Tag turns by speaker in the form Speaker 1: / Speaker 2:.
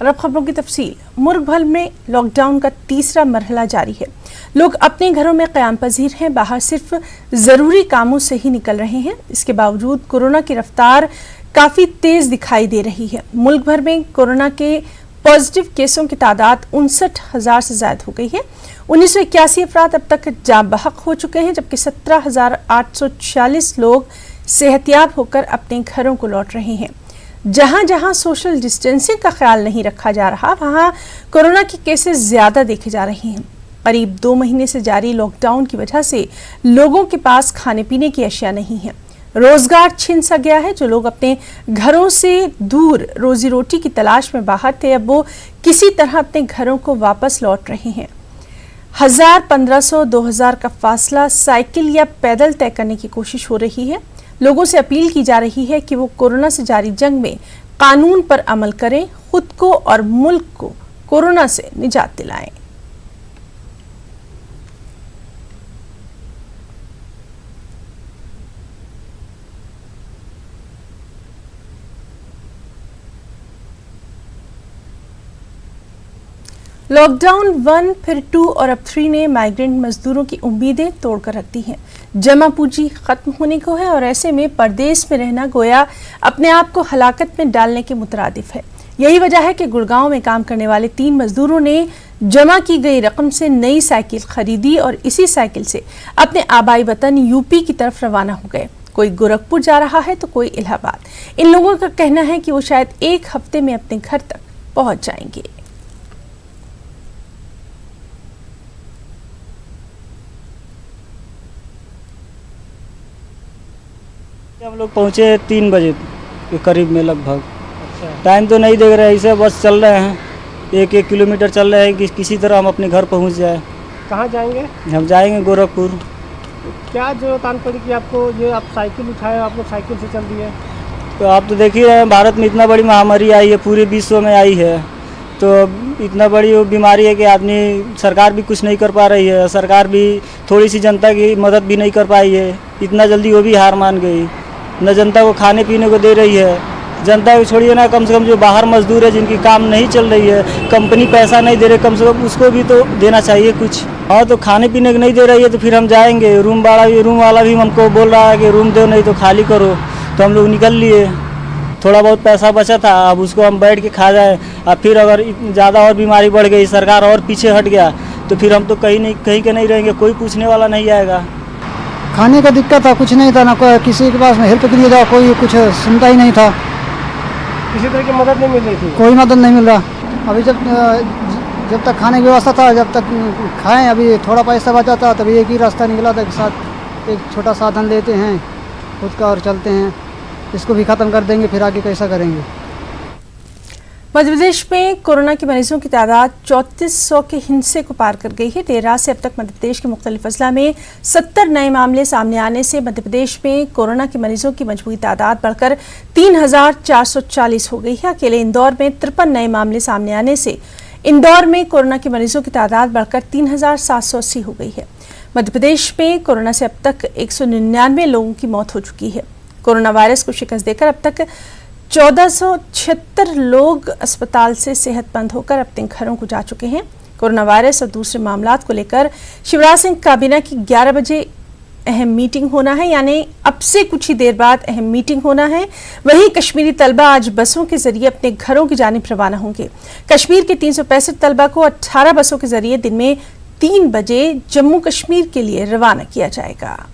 Speaker 1: और अब खबरों की तफसील। मुल्क भर में लॉकडाउन का तीसरा मरहला जारी है। लोग अपने घरों में क़याम पजीर हैं, बाहर सिर्फ ज़रूरी कामों से ही निकल रहे हैं। इसके बावजूद कोरोना की रफ्तार काफ़ी तेज़ दिखाई दे रही है। मुल्क भर में कोरोना के पॉजिटिव केसों की तादाद 59,000 से ज़्यादा हो गई है। 1981 अफराद अब तक जाँ बहक हो चुके हैं, जबकि 17,846 लोग सेहतियाब होकर अपने घरों को लौट रहे हैं। जहां जहां सोशल डिस्टेंसिंग का ख्याल नहीं रखा जा रहा, वहां कोरोना के केसेस ज्यादा देखे जा रहे हैं। करीब 2 महीने से जारी लॉकडाउन की वजह से लोगों के पास खाने पीने की अशिया नहीं है। रोजगार छिन सा गया है। जो लोग अपने घरों से दूर रोजी रोटी की तलाश में बाहर थे, अब वो किसी तरह अपने घरों को वापस लौट रहे हैं। 1000, 1500, 2000 का फासला साइकिल या पैदल तय करने की कोशिश हो रही है। लोगों से अपील की जा रही है कि वो कोरोना से जारी जंग में कानून पर अमल करें, खुद को और मुल्क को कोरोना से निजात दिलाएं। लॉकडाउन 1, फिर 2 और अब 3 ने माइग्रेंट मजदूरों की उम्मीदें तोड़कर रख दी हैं। जमा पूंजी खत्म होने को है और ऐसे में परदेश में रहना गोया अपने आप को हलाकत में डालने के मुतरादिफ है। यही वजह है कि गुड़गांव में काम करने वाले 3 मजदूरों ने जमा की गई रकम से नई साइकिल खरीदी और इसी साइकिल से अपने आबाई वतन यूपी की तरफ रवाना हो गए। कोई गोरखपुर जा रहा है तो कोई इलाहाबाद। इन लोगों का कहना है कि वो शायद 1 हफ्ते में अपने घर तक पहुंच जाएंगे।
Speaker 2: हम लोग पहुँचे 3 बजे के करीब में लगभग। अच्छा। टाइम तो नहीं देख रहे, ऐसे बस चल रहे हैं, 1-1 किलोमीटर चल रहे हैं कि किसी तरह हम अपने घर पहुँच जाए।
Speaker 3: कहाँ जाएंगे?
Speaker 2: हम जाएंगे गोरखपुर।
Speaker 3: क्या जरूरत आन पड़ी कि आपको ये आप साइकिल उठाए, आप लोग साइकिल से चल दिए?
Speaker 2: तो आप तो देख ही रहे हैं, भारत में इतना बड़ी महामारी आई है, पूरे विश्व में आई है। तो इतना बड़ी वो बीमारी है कि आदमी सरकार भी कुछ नहीं कर पा रही है। सरकार भी थोड़ी सी जनता की मदद भी नहीं कर पाई है। इतना जल्दी वो भी हार मान गई, न जनता को खाने पीने को दे रही है। जनता को छोड़िए ना, कम से कम जो बाहर मजदूर है जिनकी काम नहीं चल रही है, कंपनी पैसा नहीं दे रही, कम से कम उसको भी तो देना चाहिए कुछ। हाँ, तो खाने पीने को नहीं दे रही है तो फिर हम जाएंगे। रूम वाला भी हमको बोल रहा है कि रूम दो, नहीं तो खाली करो। तो हम लोग निकल लिए। थोड़ा बहुत पैसा बचा था, अब उसको हम बैठ के खा जाए। अब फिर अगर ज़्यादा और बीमारी बढ़ गई, सरकार और पीछे हट गया, तो फिर हम तो कहीं के नहीं रहेंगे, कोई पूछने वाला नहीं आएगा।
Speaker 4: खाने का दिक्कत था, कुछ नहीं था, ना कोई किसी के पास में हेल्प के लिए जाओ, कोई कुछ सुनता ही नहीं था।
Speaker 3: किसी तरह की मदद नहीं मिल रही थी?
Speaker 4: कोई मदद नहीं मिल रहा। अभी जब तक खाने की व्यवस्था था, जब तक खाएं, अभी थोड़ा पैसा बचा था, तभी एक ही रास्ता निकला था कि साथ एक छोटा साधन लेते हैं खुद का और चलते हैं। इसको भी ख़त्म कर देंगे, फिर आगे कैसा करेंगे।
Speaker 1: मध्य प्रदेश में कोरोना के मरीजों की तादाद 3400 के हिंसे को पार कर गई है। देर रात से अब तक मध्य प्रदेश के मुख्तलिफ अजला में 70 नए मामले सामने आने से मध्य प्रदेश में कोरोना के मरीजों की मजमूई तादाद बढ़कर 3440 हो गई है। अकेले इंदौर में 53 नए मामले सामने आने से इंदौर में कोरोना के मरीजों की तादाद बढ़कर 3780 हो गई है। मध्य प्रदेश में कोरोना से अब तक 199 लोगों की मौत हो चुकी है। कोरोना वायरस को शिकस्त देकर अब तक 1476 लोग अस्पताल से सेहतमंद होकर अपने घरों को जा चुके हैं। कोरोना वायरस और दूसरे मामलात को लेकर शिवराज सिंह काबीना की 11 बजे अहम मीटिंग होना है, यानी अब से कुछ ही देर बाद अहम मीटिंग होना है। वहीं कश्मीरी तलबा आज बसों के जरिए अपने घरों की जानिब रवाना होंगे। कश्मीर के 365 तलबा को 18 बसों के जरिए दिन में 3 बजे जम्मू कश्मीर के लिए रवाना किया जाएगा।